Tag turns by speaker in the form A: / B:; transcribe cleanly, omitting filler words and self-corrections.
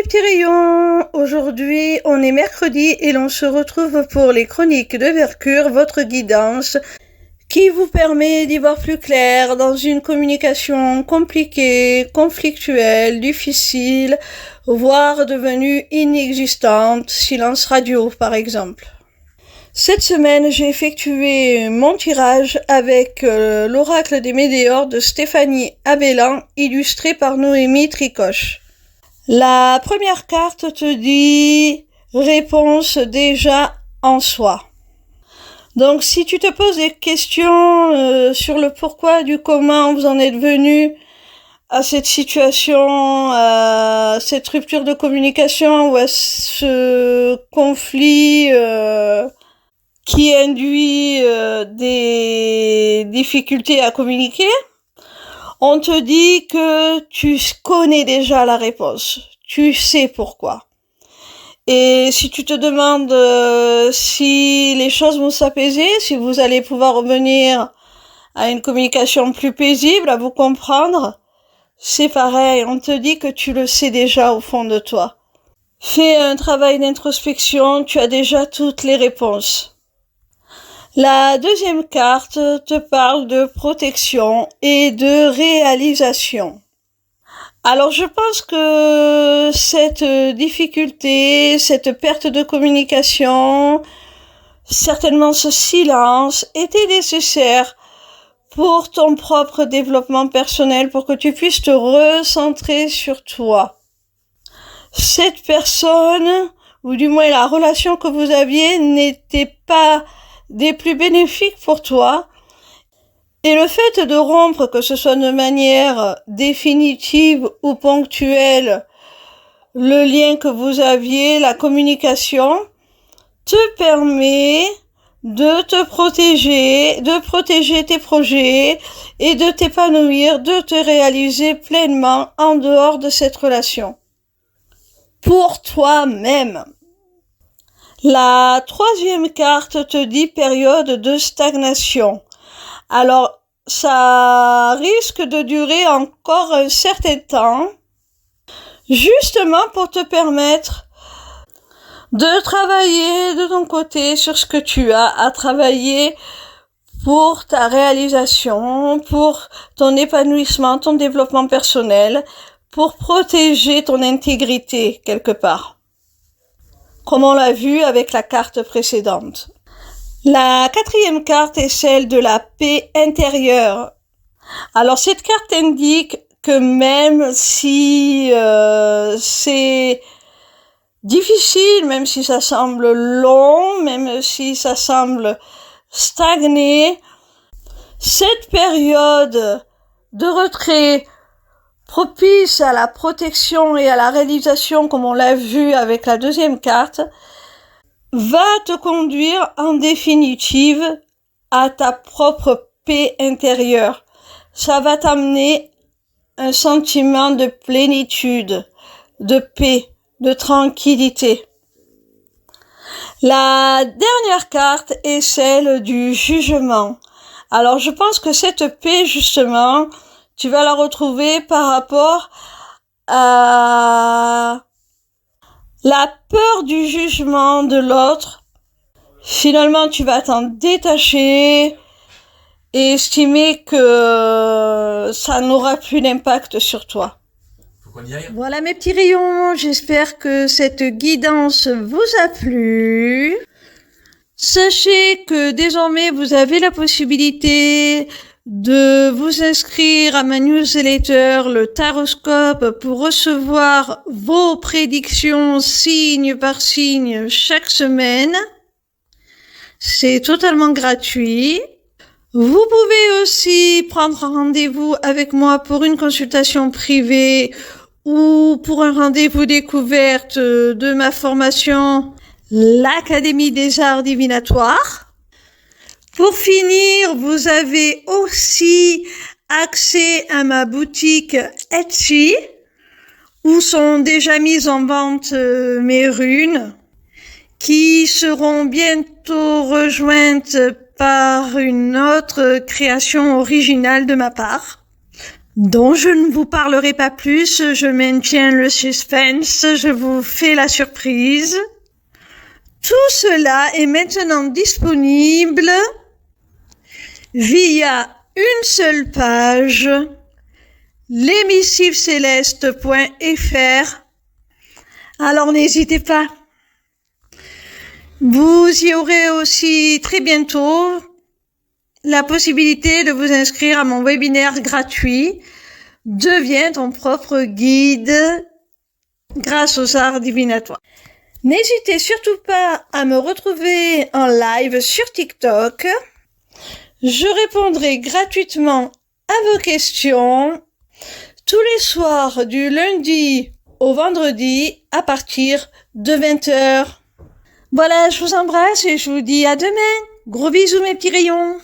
A: petits rayons, aujourd'hui on est mercredi et l'on se retrouve pour les chroniques de Mercure, votre guidance qui vous permet d'y voir plus clair dans une communication compliquée, conflictuelle, difficile, voire devenue inexistante, silence radio par exemple. Cette semaine, j'ai effectué mon tirage avec l'oracle des météores de Stéphanie Abellan, illustré par Noémie Tricoche. La première carte te dit « Réponse déjà en soi ». Donc si tu te poses des questions sur le pourquoi, du comment vous en êtes venu à cette situation, à cette rupture de communication ou à ce conflit qui induit des difficultés à communiquer, on te dit que tu connais déjà la réponse, tu sais pourquoi. Et si tu te demandes si les choses vont s'apaiser, si vous allez pouvoir revenir à une communication plus paisible, à vous comprendre, c'est pareil, on te dit que tu le sais déjà au fond de toi. Fais un travail d'introspection, tu as déjà toutes les réponses. La deuxième carte te parle de protection et de réalisation. Alors je pense que cette difficulté, cette perte de communication, certainement ce silence était nécessaire pour ton propre développement personnel, pour que tu puisses te recentrer sur toi. Cette personne, ou du moins la relation que vous aviez, n'était pas des plus bénéfiques pour toi. Et le fait de rompre, que ce soit de manière définitive ou ponctuelle, le lien que vous aviez, la communication, te permet de te protéger, de protéger tes projets et de t'épanouir, de te réaliser pleinement en dehors de cette relation. Pour toi-même. La troisième carte te dit période de stagnation. Alors, ça risque de durer encore un certain temps, justement pour te permettre de travailler de ton côté sur ce que tu as à travailler pour ta réalisation, pour ton épanouissement, ton développement personnel, pour protéger ton intégrité quelque part, comme on l'a vu avec la carte précédente. La quatrième carte est celle de la paix intérieure. Alors cette carte indique que même si c'est difficile, même si ça semble long, même si ça semble stagné, cette période de retrait propice à la protection et à la réalisation, comme on l'a vu avec la deuxième carte, va te conduire en définitive à ta propre paix intérieure. Ça va t'amener un sentiment de plénitude, de paix, de tranquillité. La dernière carte est celle du jugement. Alors je pense que cette paix, justement, tu vas la retrouver par rapport à la peur du jugement de l'autre. Finalement, tu vas t'en détacher et estimer que ça n'aura plus d'impact sur toi. Voilà mes petits rayons, j'espère que cette guidance vous a plu. Sachez que désormais vous avez la possibilité de vous inscrire à ma newsletter, le Taroscope, pour recevoir vos prédictions signe par signe chaque semaine. C'est totalement gratuit. Vous pouvez aussi prendre un rendez-vous avec moi pour une consultation privée ou pour un rendez-vous découverte de ma formation, l'Académie des Arts Divinatoires. Pour finir, vous avez aussi accès à ma boutique Etsy, où sont déjà mises en vente mes runes, qui seront bientôt rejointes par une autre création originale de ma part. dont je ne vous parlerai pas plus, je maintiens le suspense, je vous fais la surprise. Tout cela est maintenant disponible via une seule page, lesmissivescélestes.fr. Alors n'hésitez pas. Vous y aurez aussi très bientôt la possibilité de vous inscrire à mon webinaire gratuit « Deviens ton propre guide grâce aux arts divinatoires ». N'hésitez surtout pas à me retrouver en live sur TikTok. Je répondrai gratuitement à vos questions tous les soirs du lundi au vendredi à partir de 20h. Voilà, je vous embrasse et je vous dis à demain. Gros bisous mes petits rayons.